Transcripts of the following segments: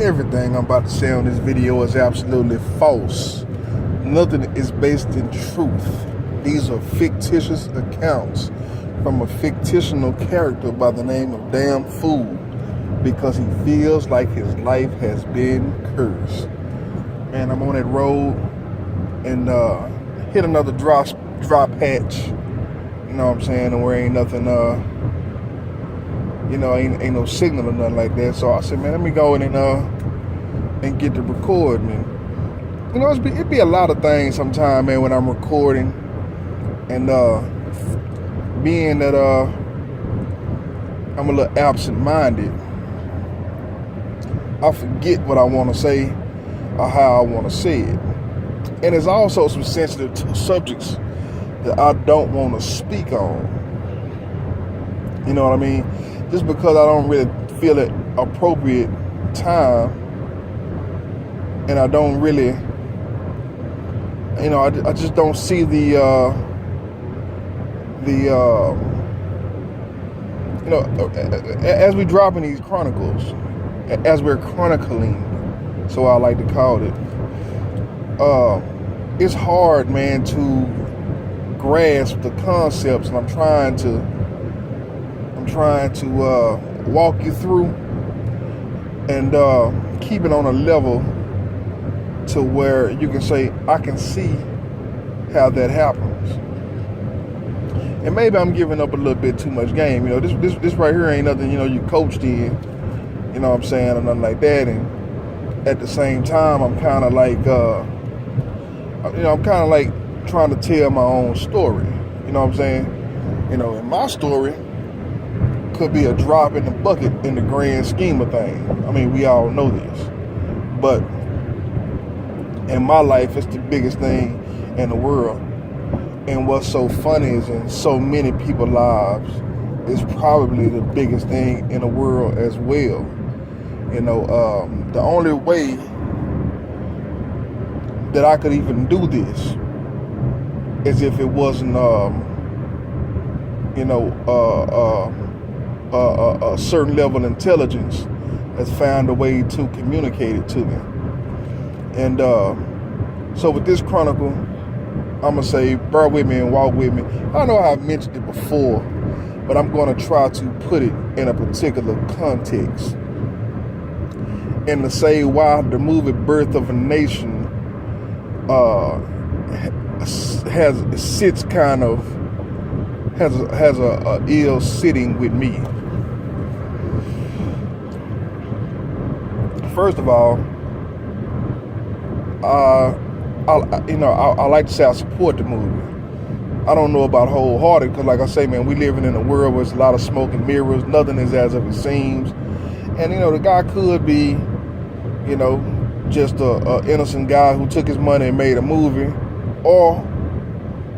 Everything I'm about to say on this video is absolutely false. Nothing is based in truth. These are fictitious accounts from a fictional character by the name of Damn Fool because he feels like his life has been cursed. Man, I'm on that road and hit another dry patch. You know what I'm saying? And where ain't nothing, ain't no signal or nothing like that. So I said, man, let me go in and get to record, man. You know, it'd be a lot of things sometimes, man, when I'm recording. And being that I'm a little absent-minded, I forget what I want to say or how I want to say it. And there's also some sensitive subjects that I don't want to speak on. You know what I mean? Just because I don't really feel it appropriate time, and I don't really, I just don't see as we drop in these chronicles, as we're chronicling, so I like to call it, it's hard, man, to grasp the concepts, and I'm trying to walk you through and keep it on a level to where you can say, I can see how that happens. And maybe I'm giving up a little bit too much game. You know, this right here ain't nothing, you coached in, you know what I'm saying, or nothing like that. And at the same time, I'm kind of like, trying to tell my own story. You know what I'm saying? And my story could be a drop in the bucket in the grand scheme of things. I mean, we all know this. But in my life, it's the biggest thing in the world. And what's so funny is in so many people's lives, it's probably the biggest thing in the world as well. The only way that I could even do this is if it wasn't, a certain level of intelligence has found a way to communicate it to me. And so with this chronicle, I'm going to say, bear with me and walk with me. I know I've mentioned it before, but I'm going to try to put it in a particular context. And to say why the movie Birth of a Nation has a ill sitting with me. First of all, I like to say I support the movie. I don't know about wholehearted, because like I say, man, we living in a world where there's a lot of smoke and mirrors. Nothing is as it seems. And, the guy could be, just a innocent guy who took his money and made a movie, or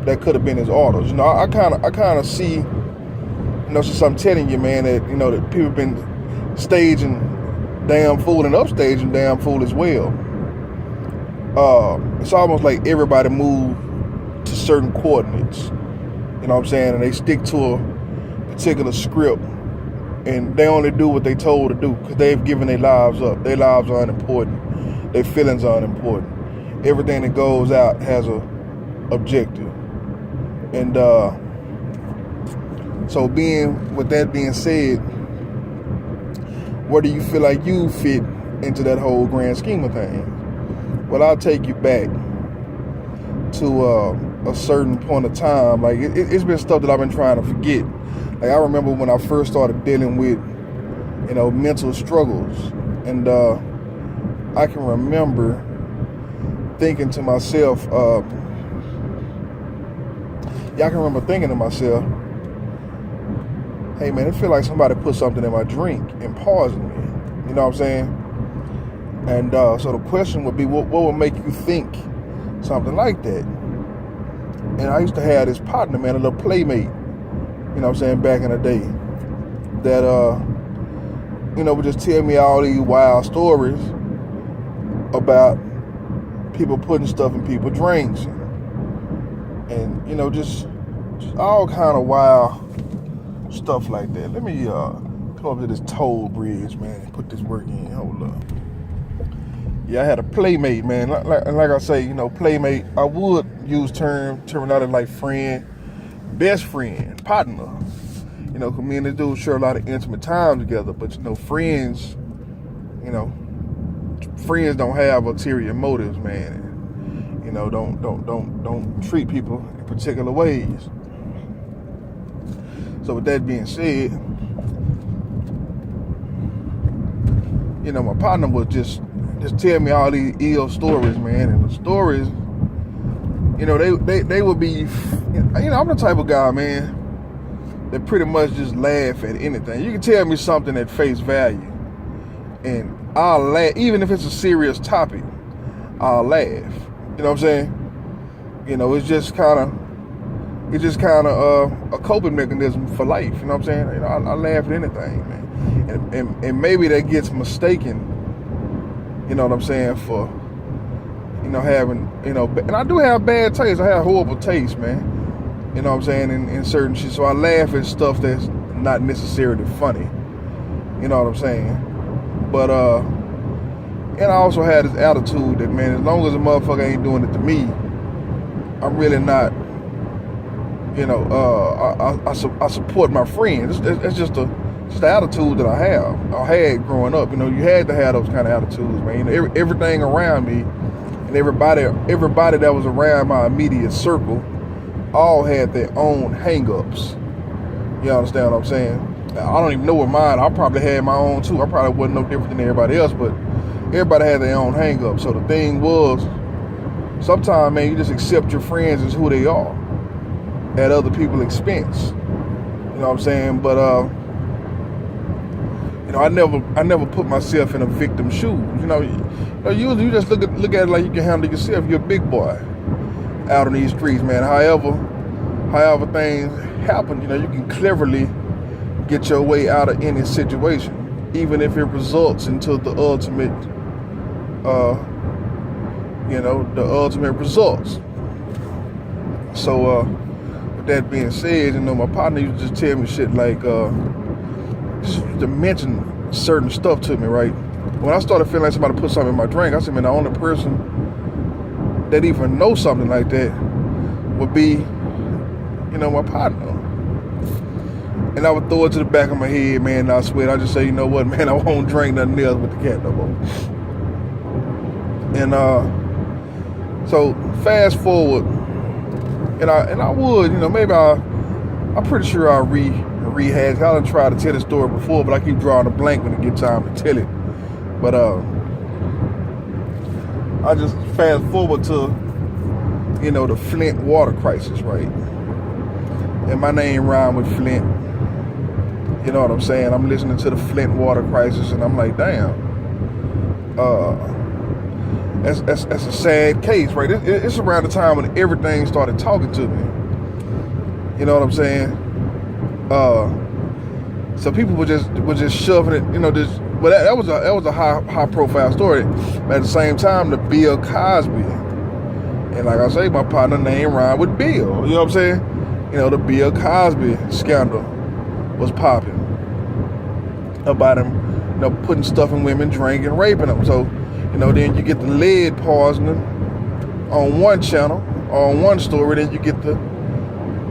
that could have been his orders. I kind of see, since I'm telling you, man, that, that people have been staging Damn Fool and upstaging Damn Fool as well. It's almost like everybody moved to certain coordinates, you know what I'm saying, and they stick to a particular script, and they only do what they told to do because they've given their lives up. Their lives are unimportant. Their feelings are unimportant. Everything that goes out has a objective. And so with that being said, where do you feel like you fit into that whole grand scheme of things? Well, I'll take you back to a certain point of time. Like it's been stuff that I've been trying to forget. Like I remember when I first started dealing with, mental struggles, and I can remember thinking to myself, hey man, it feels like somebody put something in my drink and poisoned me. You know what I'm saying? And so the question would be, what would make you think something like that? And I used to have this partner, man, a little playmate, you know what I'm saying, back in the day, that, would just tell me all these wild stories about people putting stuff in people's drinks. And, just all kind of wild stuff like that. Let me come up to this toll bridge, man, and put this work in. Hold up. Yeah, I had a playmate, man. Like I say, playmate. I would use terminology like friend, best friend, partner. 'Cause me and this dude share a lot of intimate time together. But friends, you know, friends don't have ulterior motives, man. Don't treat people in particular ways. So with that being said, my partner would just tell me all these ill stories, man. And the stories, they would be, I'm the type of guy, man, that pretty much just laugh at anything. You can tell me something at face value, and I'll laugh, even if it's a serious topic. I'll laugh. You know what I'm saying? It's just kind of a coping mechanism for life. You know what I'm saying? I laugh at anything, man. And maybe that gets mistaken, you know what I'm saying, for, having, and I do have bad taste. I have horrible taste, man. You know what I'm saying, in certain shit. So I laugh at stuff that's not necessarily funny. You know what I'm saying? But, and I also had this attitude that, man, as long as a motherfucker ain't doing it to me, I'm really not, I support my friends. It's just the attitude that I had growing up. You had to have those kind of attitudes, man. Everything around me and everybody that was around my immediate circle all had their own hang-ups. You understand what I'm saying? I don't even know what mine. I probably had my own too. I probably wasn't no different than everybody else, but everybody had their own hang-ups. So the thing was, sometimes, man, you just accept your friends as who they are at other people's expense. You know what I'm saying? But I never put myself in a victim's shoes. Usually you just look at it like you can handle yourself. You're a big boy out on these streets, man. However things happen, you can cleverly get your way out of any situation, even if it results into the ultimate, the ultimate results. So, with that being said, my partner used to just tell me shit like, just to mention certain stuff to me, right? When I started feeling like somebody put something in my drink, I said, man, the only person that even knows something like that would be, my partner. And I would throw it to the back of my head, man, and I swear, I just say, you know what, man, I won't drink nothing else with the cat no more. And so fast forward, and I would, maybe I'm pretty sure I'll rehash. I done tried to tell the story before, but I keep drawing a blank when it gets time to tell it. But I just fast forward to, the Flint water crisis, right? And my name rhymed with Flint. You know what I'm saying? I'm listening to the Flint water crisis, and I'm like, damn. That's a sad case, right? It's around the time when everything started talking to me. You know what I'm saying? So people were just shoving it, that was a high profile story. But at the same time, the Bill Cosby, and like I say, my partner name rhymed with Bill. You know what I'm saying? The Bill Cosby scandal was popping about him, putting stuff in women's drink and raping them. So, then you get the lead poisoning on one channel or on one story, then you get the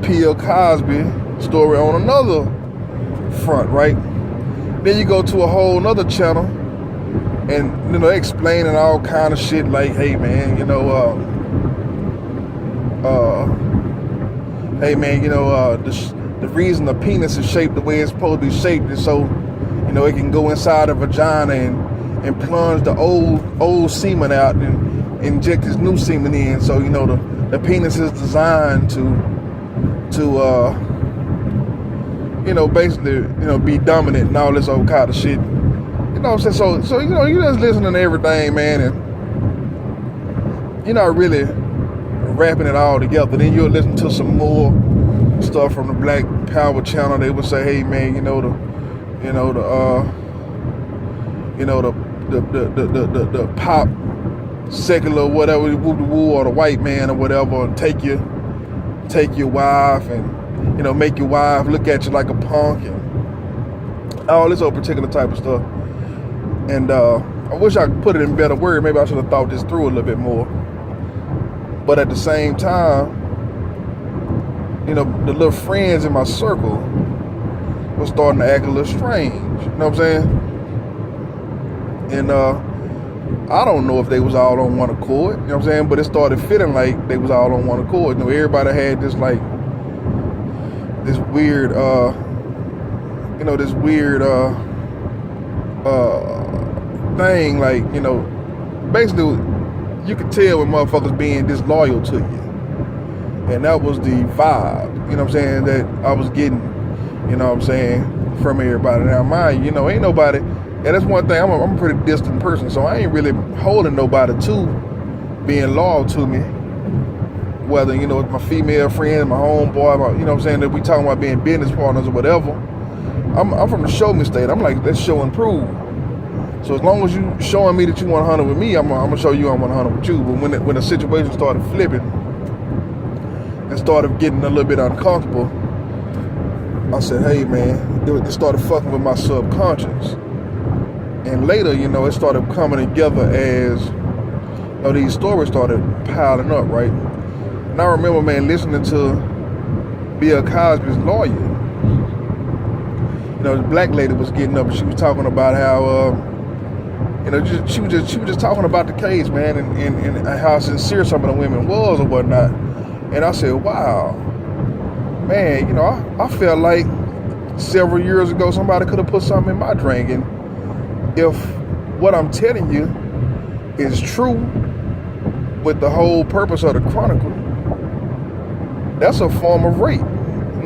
Bill Cosby story on another front, right? Then you go to a whole nother channel and, explaining all kind of shit like, hey man, the reason the penis is shaped the way it's supposed to be shaped is so, it can go inside a vagina and plunge the old semen out and inject this new semen in. So, the penis is designed to basically, be dominant and all this old kind of shit. You know what I'm saying? So you just listening to everything, man, and you're not really wrapping it all together. Then you'll listen to some more stuff from the Black Power channel. They would say, hey man, the pop secular whatever woo or the white man or whatever, and take your wife and make your wife look at you like a punk and all this old particular type of stuff. And I wish I could put it in better words. Maybe I should have thought this through a little bit more. But at the same time, you know, the little friends in my circle was starting to act a little strange. You know what I'm saying? And I don't know if they was all on one accord. You know what I'm saying? But it started feeling like they was all on one accord. You know, everybody had this like this weird, you know, this weird thing. Like, you know, basically you could tell when motherfuckers being disloyal to you. And that was the vibe, you know what I'm saying, that I was getting, you know what I'm saying, from everybody. Now, mind you know, ain't nobody, and that's one thing, I'm a pretty distant person, so I ain't really holding nobody to being loyal to me. Whether, you know, it's my female friend, my homeboy, you know what I'm saying, that we talking about being business partners or whatever. I'm from the show me state. I'm like, let's show and prove. So as long as you showing me that you 100 with me, I'm gonna show you I'm 100 with you. But when the situation started flipping and started getting a little bit uncomfortable, I said, hey man, it started fucking with my subconscious. And later, you know, it started coming together as, you know, these stories started piling up, right? And I remember, man, listening to Bill Cosby's lawyer. You know, the black lady was getting up and she was talking about how, you know, she was just talking about the case, man, and how sincere some of the women was or whatnot. And I said, wow, man, you know, I felt like several years ago somebody could have put something in my drink. And if what I'm telling you is true with the whole purpose of the Chronicle, that's a form of rape. You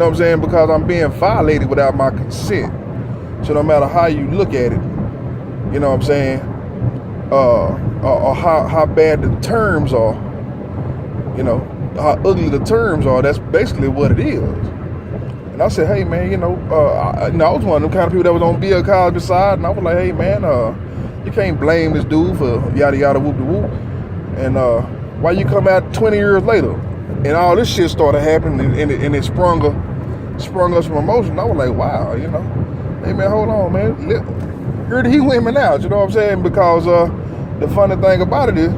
know what I'm saying? Because I'm being violated without my consent. So no matter how you look at it, you know what I'm saying, or how bad the terms are, you know, how ugly the terms are, that's basically what it is. And I said, hey man, you know, I was one of them kind of people that was on Bill Cosby's side, and I was like, hey man, you can't blame this dude for yada yada whoop de whoop. And why you come out 20 years later and all this shit started happening, and it sprung up some emotion. I was like, wow, you know, hey man, hold on, man, hear the he women out, you know what I'm saying? Because the funny thing about it is,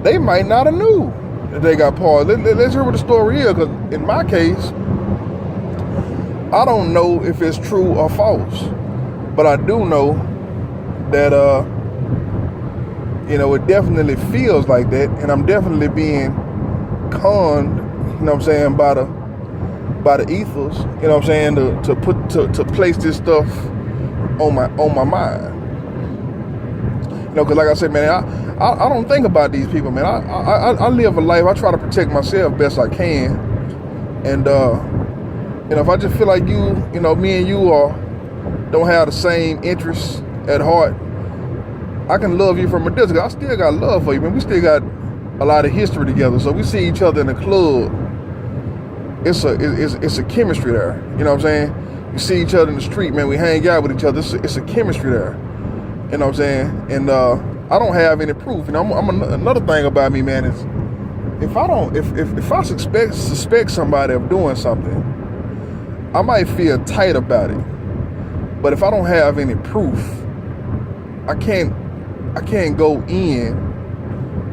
they might not have knew that they got paused. Let's hear what the story is, because in my case, I don't know if it's true or false, but I do know that, you know, it definitely feels like that, and I'm definitely being conned, you know what I'm saying, by the ethos, you know what I'm saying, to place this stuff on my mind. You know, because like I said, man, I don't think about these people, man. I live a life. I try to protect myself best I can, and you know, if I just feel like you know, me and you don't have the same interests at heart, I can love you from a distance. I still got love for you, man. We still got a lot of history together. So we see each other in the club. It's a chemistry there. You know what I'm saying? You see each other in the street, man. We hang out with each other. It's a chemistry there. You know what I'm saying? And I don't have any proof. You know, another thing about me, man, is if I suspect somebody of doing something, I might feel tight about it. But if I don't have any proof, I can't go in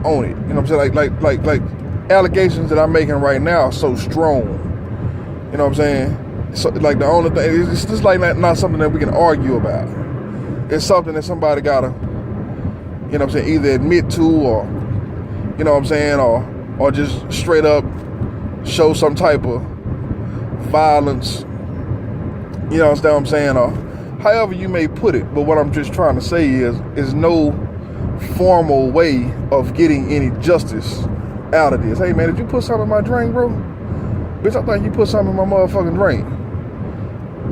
on it. You know what I'm saying? Like allegations that I'm making right now are so strong. You know what I'm saying? So like the only thing, it's just like not something that we can argue about. It's something that somebody gotta, you know what I'm saying, either admit to, or, you know what I'm saying, or just straight up show some type of violence. You know what I'm saying? Or however you may put it. But what I'm just trying to say is no formal way of getting any justice out of this. Hey man, did you put something in my drink, bro? Bitch, I think you put something in my motherfucking drink.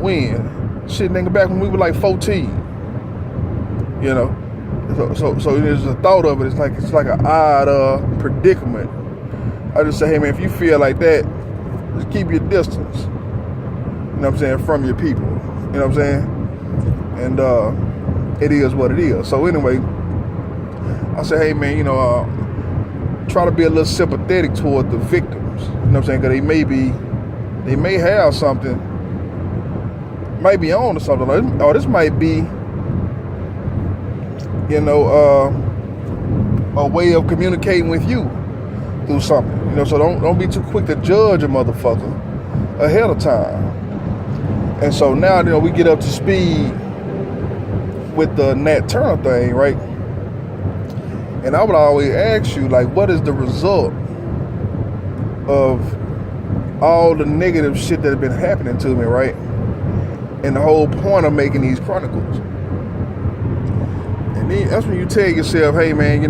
When? Shit, nigga, back when we were like 14. You know? So there's a thought of it. It's like an odd predicament. I just say, hey man, if you feel like that, just keep your distance. You know what I'm saying? From your people. You know what I'm saying? And it is what it is. So anyway, I say, hey man, you know, try to be a little sympathetic toward the victims. You know what I'm saying? Because they may have something, might be on to something, or this might be a way of communicating with you through something. So don't be too quick to judge a motherfucker ahead of time. And so now, we get up to speed with the Nat Turner thing, right? And I would always ask you, like, what is the result of all the negative shit that has been happening to me, right? And the whole point of making these chronicles. And then that's when you tell yourself, hey man,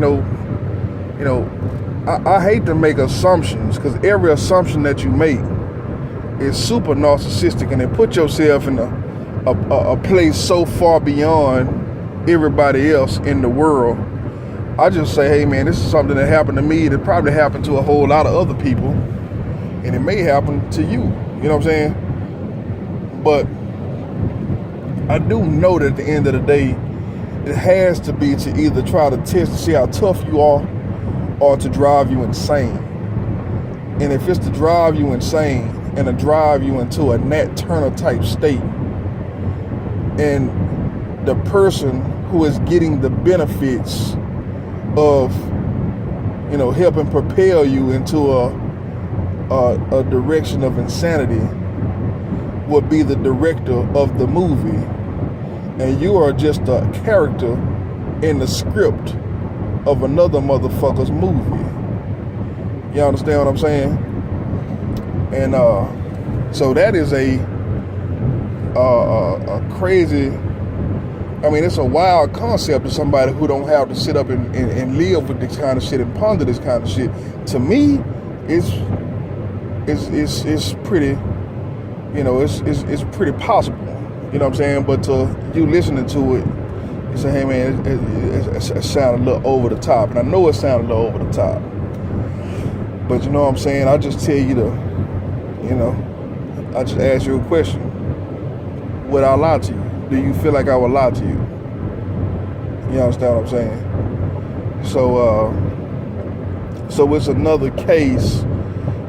I hate to make assumptions, because every assumption that you make is super narcissistic, and it put yourself in a place so far beyond everybody else in the world. I just say, hey man, this is something that happened to me that probably happened to a whole lot of other people, and it may happen to you. You know what I'm saying? But I do know that at the end of the day, it has to be to either try to test to see how tough you are, or to drive you insane. And if it's to drive you insane and to drive you into a Nat Turner type state, and the person who is getting the benefits of helping propel you into a direction of insanity would be the director of the movie, and you are just a character in the script of another motherfucker's movie. You understand what I'm saying? And so that is a crazy, it's a wild concept to somebody who don't have to sit up and live with this kind of shit and ponder this kind of shit. To me, it's pretty, it's pretty possible. You know what I'm saying? But to you listening to it, you say, hey man, it sounded a little over the top. And I know it sounded a little over the top. But you know what I'm saying? I just tell you I just ask you a question. Would I lie to you? Do you feel like I would lie to you? You understand what I'm saying? So it's another case,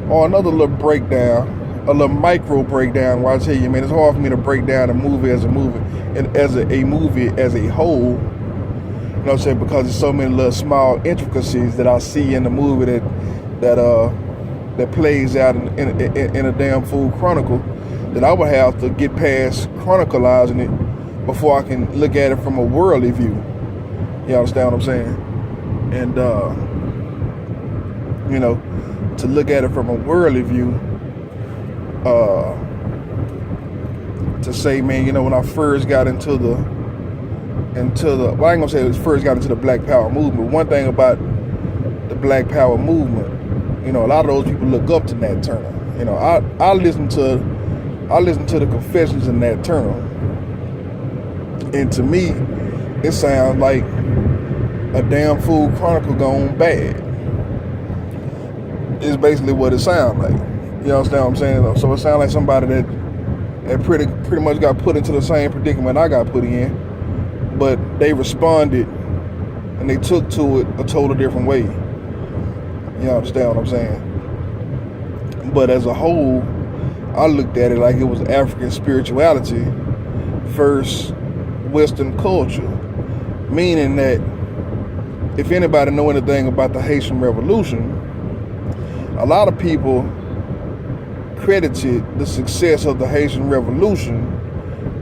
or another little breakdown, a little micro breakdown, where I tell you, man, it's hard for me to break down a movie as a movie, and as a movie as a whole. You know what I'm saying? Because there's so many little small intricacies that I see in the movie that plays out in a damn Fool Chronicle, that I would have to get past chronicalizing it before I can look at it from a worldly view. You understand what I'm saying? And to look at it from a worldly view, to say, man, when I first got into the well, I ain't gonna say it was first got into the Black Power movement. One thing about the Black Power movement, a lot of those people look up to Nat Turner. I listen to the confessions of Nat Turner, and to me, it sounds like a damn Fool Chronicle gone bad. It's basically what it sounds like. You understand what I'm saying? So it sounds like somebody that pretty much got put into the same predicament I got put in, but they responded and they took to it a total different way. You understand what I'm saying? But as a whole, I looked at it like it was African spirituality versus Western culture, meaning that if anybody know anything about the Haitian Revolution, a lot of people credited the success of the Haitian Revolution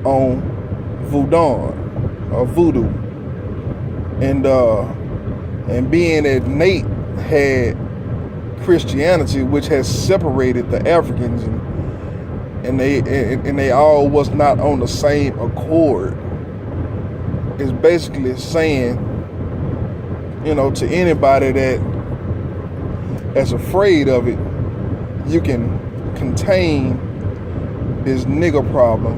on voodoo, and being that Nate had Christianity, which has separated the Africans, and they all was not on the same accord, is basically saying, to anybody that's afraid of it, you can contain this nigger problem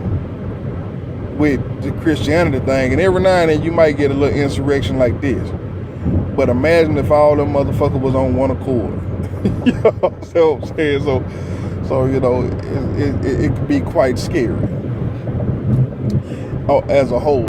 with the Christianity thing, and every now and then you might get a little insurrection like this. But imagine if all them motherfuckers was on one accord. You know what I'm saying? So it could be quite scary as a whole.